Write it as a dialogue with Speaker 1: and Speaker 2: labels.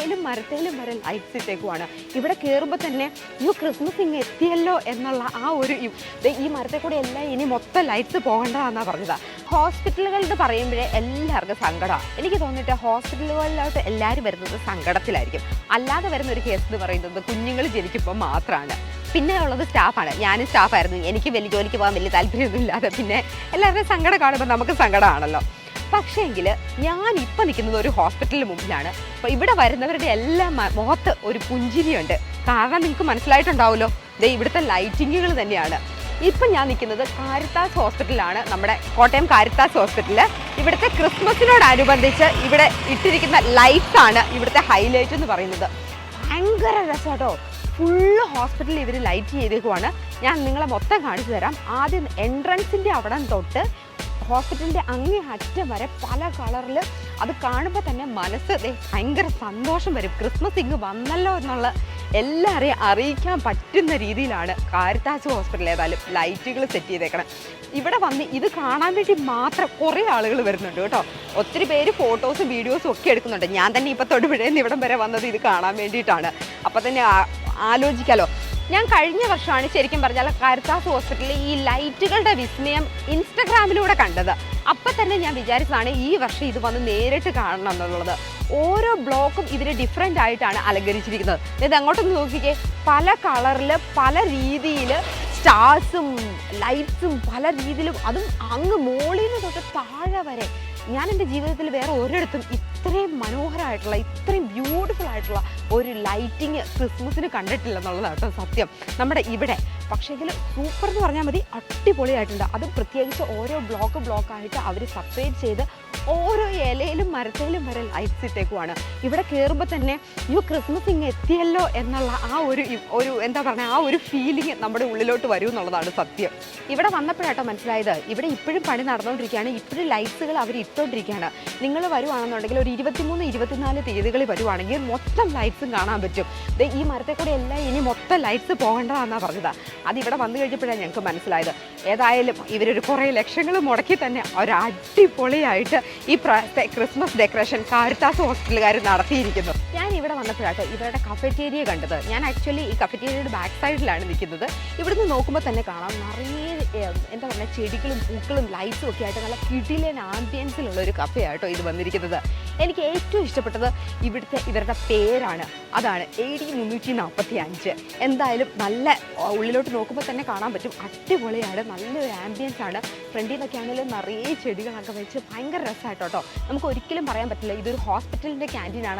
Speaker 1: ഇലയിലും മരത്തേലും വരെ ലൈറ്റ്സ് ഇട്ടേക്കുവാണ്. ഇവിടെ കയറുമ്പോൾ തന്നെ ക്രിസ്മസ് ഇങ്ങ് എത്തിയല്ലോ എന്നുള്ള ആ ഒരു ഈ മരത്തെ കൂടെ എല്ലാം ഇനി മൊത്തം ലൈറ്റ്സ് പോകേണ്ടതാണെന്നാണ് പറഞ്ഞത്. ഹോസ്പിറ്റലുകളിൽ പറയുമ്പോഴേ എല്ലാവർക്കും സങ്കടമാണ്. എനിക്ക് തോന്നിയിട്ട് ഹോസ്പിറ്റലുകളിലോട്ട് എല്ലാവരും വരുന്നത് സങ്കടത്തിലായിരിക്കും. അല്ലാതെ വരുന്ന ഒരു കേസ് എന്ന് പറയുന്നത് കുഞ്ഞുങ്ങൾ ജനിക്കുമ്പോൾ മാത്രമാണ്. പിന്നെ ഉള്ളത് സ്റ്റാഫാണ്. ഞാനും സ്റ്റാഫായിരുന്നു. എനിക്ക് വലിയ ജോലിക്ക് പോകാൻ വലിയ താല്പര്യമൊന്നും ഇല്ലാതെ പിന്നെ എല്ലാവരുടെയും സങ്കടം കാണുമ്പോൾ നമുക്ക് സങ്കടമാണല്ലോ. പക്ഷേ എങ്കിൽ ഞാനിപ്പോൾ നിൽക്കുന്നത് ഒരു ഹോസ്പിറ്റലിന് മുമ്പിലാണ്. അപ്പോൾ ഇവിടെ വരുന്നവരുടെ എല്ലാം മുഖത്ത് ഒരു പുഞ്ചിരിയുണ്ട്. കാരണം നിങ്ങൾക്ക് മനസ്സിലായിട്ടുണ്ടാവുമല്ലോ, ഇവിടുത്തെ ലൈറ്റിങ്ങുകൾ തന്നെയാണ്. ഇപ്പം ഞാൻ നിൽക്കുന്നത് കാരിത്താസ് ഹോസ്പിറ്റലാണ്, നമ്മുടെ കോട്ടയം കാരിത്താസ് ഹോസ്പിറ്റല്. ഇവിടുത്തെ ക്രിസ്മസിനോടനുബന്ധിച്ച് ഇവിടെ ഇട്ടിരിക്കുന്ന ലൈറ്റ്സ് ആണ് ഇവിടുത്തെ ഹൈലൈറ്റ് എന്ന് പറയുന്നത്. ഭയങ്കര രസമാട്ടോ. ഫുള്ള് ഹോസ്പിറ്റലിൽ ഇവർ ലൈറ്റ് ചെയ്തേക്കുവാണ്. ഞാൻ നിങ്ങളെ മൊത്തം കാണിച്ചു തരാം. ആദ്യം എൻട്രൻസിൻ്റെ അവിടെ തൊട്ട് ഹോസ്പിറ്റലിൻ്റെ അങ്ങേ അറ്റം വരെ പല കളറിൽ. അത് കാണുമ്പോൾ തന്നെ മനസ്സ് ഭയങ്കര സന്തോഷം വരും. ക്രിസ്മസ് ഇങ്ങ് വന്നല്ലോ എന്നുള്ള എല്ലാവരെയും അറിയിക്കാൻ പറ്റുന്ന രീതിയിലാണ് കാരിത്താസ് ഹോസ്പിറ്റൽ ഏതായാലും ലൈറ്റുകൾ സെറ്റ് ചെയ്തേക്കണം. ഇവിടെ വന്ന് ഇത് കാണാൻ വേണ്ടി മാത്രം കുറേ ആളുകൾ വരുന്നുണ്ട് കേട്ടോ. ഒത്തിരി പേര് ഫോട്ടോസും വീഡിയോസും ഒക്കെ എടുക്കുന്നുണ്ട്. ഞാൻ തന്നെ ഇപ്പോൾ തൊടുപുഴയിൽ ഇവിടം വരെ വന്നത് ഇത് കാണാൻ വേണ്ടിയിട്ടാണ്. അപ്പോൾ തന്നെ ആലോചിക്കാമല്ലോ. ഞാൻ കഴിഞ്ഞ വർഷമാണ് ശരിക്കും പറഞ്ഞാൽ കാരിത്താസ് ഹോസ്പിറ്റലിൽ ഈ ലൈറ്റുകളുടെ വിസ്മയം ഇൻസ്റ്റഗ്രാമിലൂടെ കണ്ടത്. അപ്പം തന്നെ ഞാൻ വിചാരിച്ചതാണ് ഈ വർഷം ഇത് വന്ന് നേരിട്ട് കാണണം എന്നുള്ളത്. ഓരോ ബ്ലോക്കും ഇതിന് ഡിഫറെൻ്റ് ആയിട്ടാണ് അലങ്കരിച്ചിരിക്കുന്നത്. ഇത് അങ്ങോട്ടൊന്ന് നോക്കിക്കേ, പല കളറിൽ പല രീതിയിൽ സ്റ്റാർസും ലൈറ്റ്സും പല രീതിയിലും, അതും അങ്ങ് മോളിൽ നിന്ന് തൊട്ട് താഴെ വരെ. ഞാൻ എൻ്റെ ജീവിതത്തിൽ വേറെ ഒരിടത്തും ഇത്രയും മനോഹരമായിട്ടുള്ള ഇത്രയും ബ്യൂട്ടിഫുൾ ആയിട്ടുള്ള ഒരു ലൈറ്റിങ് ക്രിസ്മസിന് കണ്ടിട്ടില്ല എന്നുള്ളതാണ് കേട്ടോ സത്യം. നമ്മുടെ ഇവിടെ പക്ഷേങ്കിൽ സൂപ്പർ എന്ന് പറഞ്ഞാൽ മതി, അടിപൊളിയായിട്ടുണ്ട്. അത് പ്രത്യേകിച്ച് ഓരോ ബ്ലോക്കായിട്ട് അവർ സെപ്പറേറ്റ് ചെയ്ത് ഓരോ ഇലയിലും മരത്തേലും വരെ ലൈറ്റ്സ് ഇട്ടേക്കുവാണ്. ഇവിടെ കയറുമ്പോൾ തന്നെ ക്രിസ്മസ് ഇങ്ങ് എത്തിയല്ലോ എന്നുള്ള ആ ഒരു എന്താ പറയുക, ആ ഒരു ഫീലിംഗ് നമ്മുടെ ഉള്ളിലോട്ട് വരും എന്നുള്ളതാണ് സത്യം. ഇവിടെ വന്നപ്പോഴാട്ടോ മനസ്സിലായത്, ഇവിടെ ഇപ്പോഴും പണി നടന്നുകൊണ്ടിരിക്കുകയാണ്. ഇപ്പോഴും ലൈറ്റ്സുകൾ അവർ ഇട്ടുകൊണ്ടിരിക്കുകയാണ്. നിങ്ങൾ വരുവാണെന്നുണ്ടെങ്കിൽ ഒരു 23-24 തീയതികളിൽ വരുവാണെങ്കിൽ മൊത്തം ലൈറ്റ്സും കാണാൻ പറ്റും. ഈ മരത്തെ കൂടെ എല്ലാം ഇനി മൊത്തം ലൈറ്റ്സ് പോകേണ്ടതാണെന്നാണ് പറഞ്ഞത്. അതിവിടെ വന്നു കഴിഞ്ഞപ്പോഴാണ് ഞങ്ങൾക്ക് മനസ്സിലായത്. ഏതായാലും ഇവരൊരു കുറേ ലക്ഷങ്ങൾ മുടക്കി തന്നെ ഒരു അടിപൊളിയായിട്ട് ഈ ക്രിസ്മസ് ഡെക്കറേഷൻ കാരിത്താസ് ഹോസ്പിറ്റലുകാർ നടത്തിയിരിക്കുന്നു. ഞാൻ ഇവിടെ വന്നപ്പോഴാട്ടോ ഇവരുടെ കഫറ്റേരിയ കണ്ടത്. ഞാൻ ആക്ച്വലി ഈ കഫറ്റേരിയയുടെ ബാക്ക് സൈഡിലാണ് നിൽക്കുന്നത്. ഇവിടുന്ന് നോക്കുമ്പോൾ തന്നെ കാണാം നിറയെ എന്താ പറയുക ചെടികളും പൂക്കളും ലൈറ്റ്സും ഒക്കെ ആയിട്ട് നല്ല കിടിലൻ ആംബിയൻസിലുള്ള ഒരു കഫയായിട്ടോ ഇത് വന്നിരിക്കുന്നത്. എനിക്ക് ഏറ്റവും ഇഷ്ടപ്പെട്ടത് ഇവരുടെ പേരാണ്. അതാണ് AD 345. എന്തായാലും നല്ല ഉള്ളിലോട്ട് നോക്കുമ്പോൾ തന്നെ കാണാൻ പറ്റും, അടിപൊളിയാണ്, നല്ലൊരു ആംബിയൻസ് ആണ്. ഫ്രണ്ടിൽ നിന്നൊക്കെ ആണെങ്കിലും നിറയെ ചെടികളൊക്കെ വെച്ച് ഭയങ്കര രസമായിട്ടോ. നമുക്ക് ഒരിക്കലും പറയാൻ പറ്റില്ല ഇതൊരു ഹോസ്പിറ്റലിൻ്റെ ക്യാൻറ്റീനാണ്